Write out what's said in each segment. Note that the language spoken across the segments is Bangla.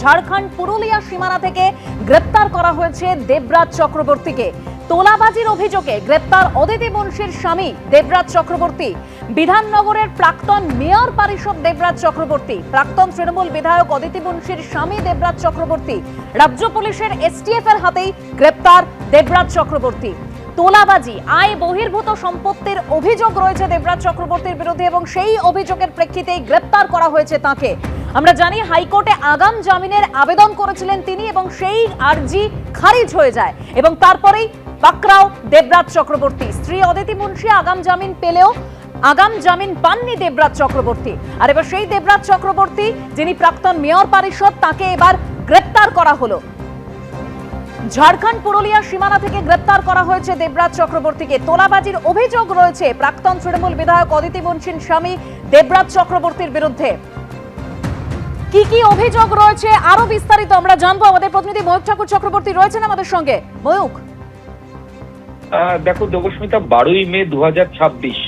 ঝাড়খণ্ড পুরুলিয়া সীমানা থেকে গ্রেপ্তার করা হয়েছে দেবরাজ চক্রবর্তীকে। তোলাবাজির অভিযোগে গ্রেপ্তার অদিতি মুন্সির স্বামী দেবরাজ চক্রবর্তী, বিধাননগরের প্রাক্তন মেয়র পারিষদ দেবরাজ চক্রবর্তী, প্রাক্তন তৃণমূল বিধায়ক অদিতি মুন্সির স্বামী দেবরাজ চক্রবর্তী। রাজ্য পুলিশের এসটিএফ এর হাতেই গ্রেপ্তার দেবরাজ চক্রবর্তী। তোলাবাজি, আয় বহির্ভূত সম্পত্তির অভিযোগ রয়েছে দেবরাজ চক্রবর্তীর বিরুদ্ধে এবং সেই অভিযোগের প্রেক্ষিতেই গ্রেপ্তার করা হয়েছে তাকে। আমরা জানি হাইকোর্টে আগাম জামিনের আবেদন করেছিলেন তিনি এবং সেই আর্জি খারিজ হয়ে যায় এবং তারপরেই পাকড়াও দেবরাজ চক্রবর্তী। স্ত্রী অদিতি মুন্সি আগাম জামিন পেলেও আগাম জামিন পাননি দেবরাজ চক্রবর্তী। আর এবার সেই দেবরাজ চক্রবর্তী, যিনি প্রাক্তন মেয়র পারিষদ, তাকে এবার গ্রেপ্তার করা হলো। ঝাড়খণ্ড পুরুলিয়া সীমানা থেকে গ্রেপ্তার করা হয়েছে দেবরাজ চক্রবর্তীকে। তোলাবাজির অভিযোগ রয়েছে প্রাক্তন তৃণমূল বিধায়ক অদিতি মুন্সির স্বামী দেবরাজ চক্রবর্তীর বিরুদ্ধে। কি কি অভিযোগ রয়েছে আরো বিস্তারিত আমরা জানবো। আমাদের প্রতিনিধি ময়ূক ঠাকুর চক্রবর্তী রয়েছেন আমাদের সঙ্গে। ময়ূক, দেখো দেবস্মিতা, 12ই মে 2026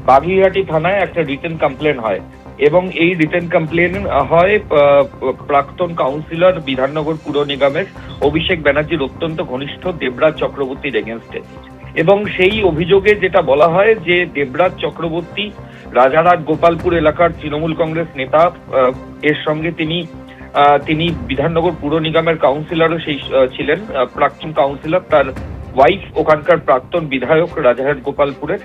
বাগুইহাটি থানায় একটা রিটেন কমপ্লেন হয় এবং এই রিটেন কমপ্লেন হয় প্রাক্তন কাউন্সিলর বিধাননগর পুর নিগমের অভিষেক ব্যানার্জির অত্যন্ত ঘনিষ্ঠ দেবরাজ চক্রবর্তীর এগেনস্টে। এবং সেই অভিযোগে যেটা বলা হয় যে দেবরাজ চক্রবর্তী রাজারহাট গোপালপুর এলাকার তৃণমূল কংগ্রেস নেতা, এর সঙ্গে তিনি বিধাননগর পুর নিগমের কাউন্সিলরও সেই ছিলেন, প্রাক্তন কাউন্সিলর, তার ওয়াইফ ওখানকার প্রাক্তন বিধায়ক রাজারহাট গোপালপুরের।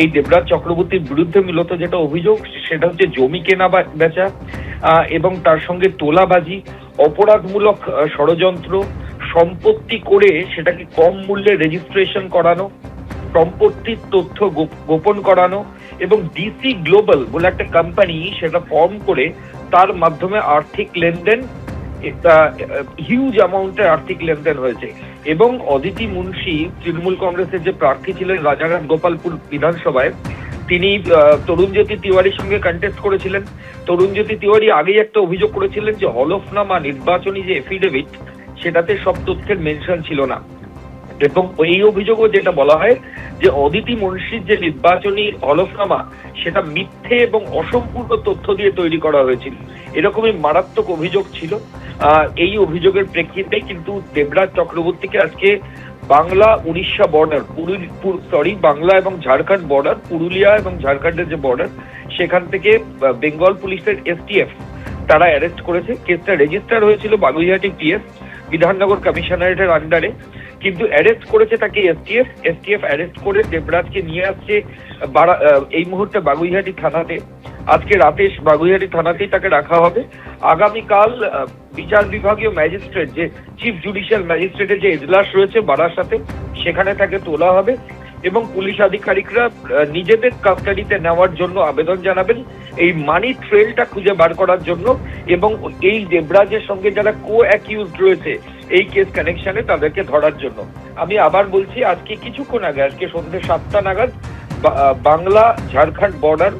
এই দেবরাজ চক্রবর্তীর বিরুদ্ধে মূলত যেটা অভিযোগ সেটা হচ্ছে জমি কেনা বেচা এবং তার সঙ্গে তোলাবাজি, অপরাধমূলক ষড়যন্ত্র, সম্পত্তি করে সেটাকে কম মূল্যে রেজিস্ট্রেশন করানো, সম্পত্তির তথ্য গোপন করানো এবং ডিসি গ্লোবাল বলে একটা কোম্পানি সেটা ফর্ম করে তার মাধ্যমে আর্থিক লেনদেন, হিউজ অ্যামাউন্টের আর্থিক লেনদেন হয়েছে। এবং অদিতি মুন্সি তৃণমূল কংগ্রেসের যে প্রার্থী ছিলেন রাজারহাট গোপালপুর বিধানসভায়, তিনি তরুণজ্যোতি তিওয়ারির সঙ্গে কন্টেস্ট করেছিলেন। তরুণজ্যোতি তিওয়ারি আগেই একটা অভিযোগ করেছিলেন যে হলফনামা, নির্বাচনী যে এফিডেভিট, সেটাতে সব তথ্যের মেনশন ছিল না। এবং এই অভিযোগও যেটা বলা হয় যে অদিতি মুন্সির যে নির্বাচনী হলফনামা সেটা মিথ্যে এবং অসম্পূর্ণ তথ্য দিয়ে তৈরি করা হয়েছিল, এরকমই মারাত্মক অভিযোগ ছিল। এই অভিযোগের প্রেক্ষিতে কিন্তু দেবরাজ চক্রবর্তীকে আজকে বাংলা উড়িষ্যা বর্ডার, বাংলা এবং ঝাড়খণ্ড বর্ডার, পুরুলিয়া এবং ঝাড়খণ্ডের যে বর্ডার, সেখান থেকে বেঙ্গল পুলিশের এসটিএফ তারা অ্যারেস্ট করেছে। কেসটা রেজিস্টার হয়েছিল বাগুইহাটি পিএস বিধাননগর কমিশনারেটের আন্ডারে, কিন্তু অ্যারেস্ট করেছে তাকে এসটিএফ অ্যারেস্ট করে দেবরাজকে নিয়ে আসছে এই মুহূর্তে বাগুইহাটি থানাতে। আজকে রাতে বাগুইহাটি থানাতেই তাকে রাখা হবে। আগামীকাল বিচার বিভাগীয় ম্যাজিস্ট্রেট, যে চিফ জুডিশিয়াল ম্যাজিস্ট্রেটের যে এজলাস রয়েছে বারাসাতে, সেখানে তাকে তোলা হবে এবং পুলিশ আধিকারিকরা নিজেদের কাস্টাডিতে নেওয়ার জন্য আবেদন জানাবেন এই মানি ট্রেলটা খুঁজে বার করার জন্য এবং এই দেবরাজের সঙ্গে যারা কো অ্যাকিউজড রয়েছে এই কেস কানেকশনে তাদেরকে ধরার জন্য। আমি আবার বলছি, আজকে কিছুক্ষণ আগে, আজকে সন্ধ্যে 7টা নাগাদ বাংলা ঝাড়খণ্ড বর্ডার,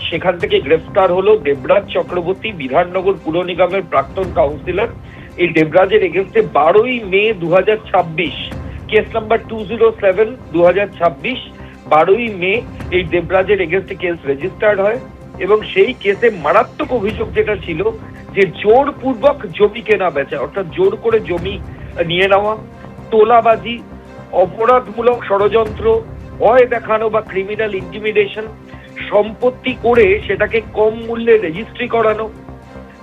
সেখান থেকে গ্রেফতার হলো দেবরাজ চক্রবর্তী, বিধাননগর পুর নিগমের প্রাক্তন কাউন্সিলর। এই দেবরাজের এগেন্স্টে 12ই মে 2026 কেস নাম্বার 207/2026, 12ই মে এই দেবরাজের এগেন্স্টে কেস রেজিস্টার্ড হয় এবং সেই কেসে মারাত্মক অভিযোগ যেটা ছিল যে জোরপূর্বক জমি কেনা বেচা, অর্থাৎ জোর করে জমি নিয়ে নেওয়া, তোলাবাজি, অপরাধমূলক ষড়যন্ত্র, ভয় দেখানো বা ক্রিমিনাল ইন্টিমিডেশন, সম্পত্তি করে সেটাকে কম মূল্যে রেজিস্ট্রি করানো,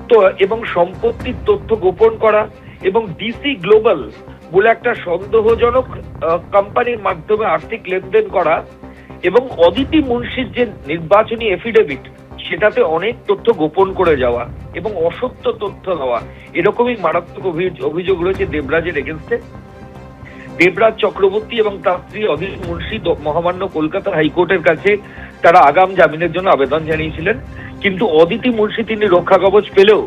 তো এবং সম্পত্তির তথ্য গোপন করা এবং ডিসি গ্লোবাল বলে একটা সন্দেহজনক কোম্পানির মাধ্যমে আর্থিক লেনদেন করা এবং অদিতি মুন্সির যে নির্বাচনী এফিডেভিট সেটাতে অনেক তথ্য গোপন করে যাওয়া এবং অসত্য তথ্য দেওয়া, এরকমই মারাত্মক অভিযোগ রয়েছে দেবরাজের এগেন্স্টে। দেবরাজ চক্রবর্তী এবং তার স্ত্রী অদিতি মুন্সি মহামান্য কলকাতা হাইকোর্টের কাছে তারা আগাম জামিনের জন্য আবেদন জানিয়েছিলেন, কিন্তু অদিতি মুন্সি তিনি রক্ষা কবচ পেলেও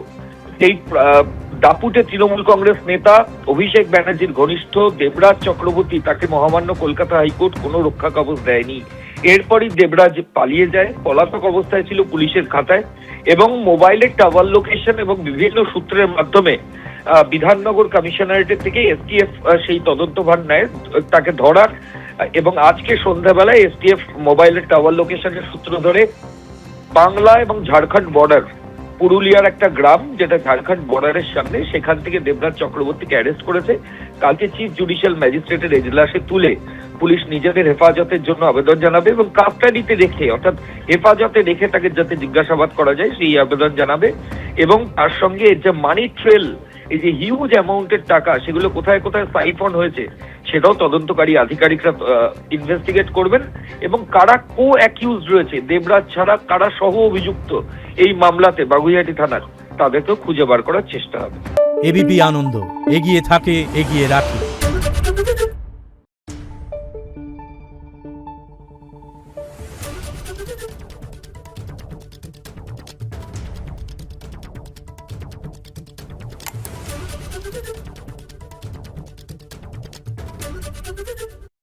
এই দাপুটে তৃণমূল কংগ্রেস নেতা অভিষেক ব্যানার্জির ঘনিষ্ঠ দেবরাজ চক্রবর্তী, তাকে মহামান্য কলকাতা হাইকোর্ট কোনো রক্ষা কবচ দেয়নি। এরপরই দেবরাজ পালিয়ে যায়, পলাতক অবস্থায় ছিল পুলিশের খাতায় এবং মোবাইলের টাওয়ার লোকেশন এবং বিভিন্ন সূত্রের মাধ্যমে বিধাননগর কমিশনারেটের থেকে এসটিএফ সেই তদন্তভার নেয় তাকে ধরার এবং আজকে সন্ধ্যাবেলায় এসটিএফ মোবাইলের টাওয়ার লোকেশনের সূত্র ধরে বাংলা এবং ঝাড়খণ্ড বর্ডার পুরুলিয়ার একটা গ্রাম যেটা ঝাড়খণ্ড বর্ডারের সামনে, সেখান থেকে দেবরাজ চক্রবর্তীকে অ্যারেস্ট করেছে। কালকে চিফ জুডিশিয়াল ম্যাজিস্ট্রেটের এজলাসে তুলে পুলিশ নিজেদের হেফাজতের জন্য আবেদন জানাবে এবং কাস্টাডিতে রেখে, অর্থাৎ হেফাজতে রেখে তাকে যাতে জিজ্ঞাসাবাদ করা যায় সেই আবেদন জানাবে। এবং তার সঙ্গে যে মানি ট্রেল, এই যে হিউজ অ্যামাউন্টের টাকা, সেগুলো কোথায় কোথায় সাইফন হয়েছে সেটাও তদন্তকারী আধিকারিকরা ইনভেস্টিগেট করবেন। এবং কারা কো অ্যাকিউজ রয়েছে, দেবরাজ ছাড়া কারা সহ অভিযুক্ত এই মামলাতে বাগুইআটি থানার, তাদেরকেও খুঁজে বার করার চেষ্টা হবে। এবিপি আনন্দ, এগিয়ে থাকে, এগিয়ে রাখে।